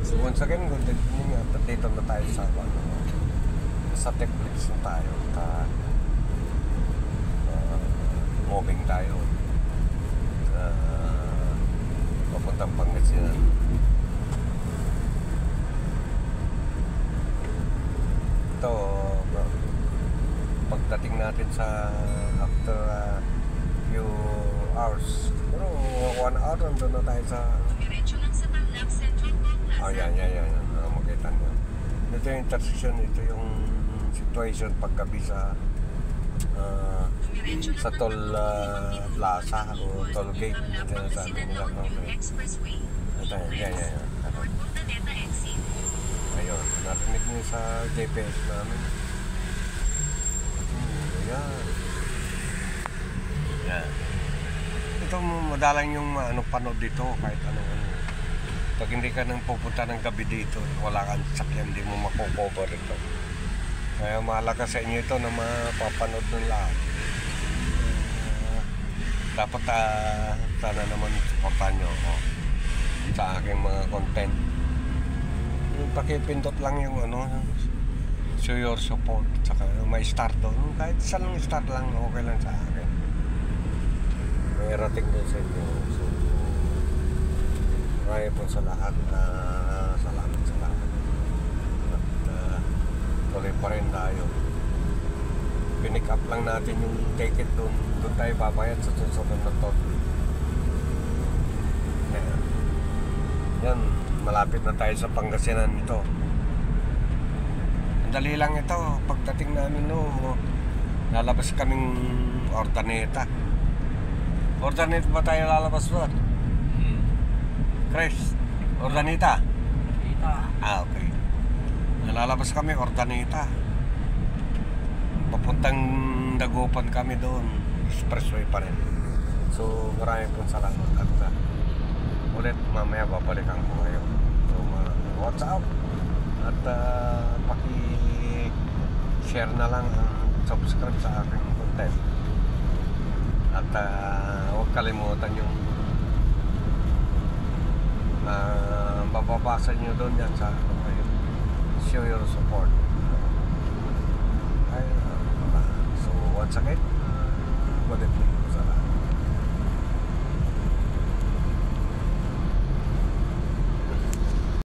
So once again, good evening at dito na tayo sa Techflex na tayo at moving tayo papuntang Pangasinan. Ito pagdating natin sa after few hours, pero 1 hour nandun na tayo sa yan makita nyo. Ito yung intersection, ito yung situation paggabi sa toll plaza o toll gate na sinasabi nila. Ito yan. Ayun, narinig nyo sa GPS namin. Yan. Ito madalang yung panood dito kahit anong pag hindi ka nang pupunta ng gabi dito, wala kang sakyan, hindi mo makukover ito. Kaya mahalaga sa inyo ito na mapapanood ng lahat. Dapat sana naman supportan nyo ako sa aking mga content. Pakipindot lang yung show your support, saka may start doon. Kahit isa lang start lang, okay lang sa akin. May rating doon sa inyo. So, marami po sa lahat. Salamat sa lahat. At tuloy pa rin tayo. Pinick up lang natin yung ticket doon. Doon tayo babayad sa susunod na toll. Yan, malapit na tayo sa Pangasinan ito. Ang dali lang ito. Pagdating namin lalabas kaming Ordaneta. Ordaneta ba tayo lalabas doon? Chris, Ordaneta? Okay. Nalalabas kami, Ordaneta. Papuntang Dagupan kami doon. Expressway pa rin. So, marami pong salamat. At ulit, mamaya babalikan ko kayo. So, WhatsApp. At paki-share na lang ang subscribe sa aking content. At huwag kalimutan yung mababasa nyo doon yan sa show your support. So once again, good evening.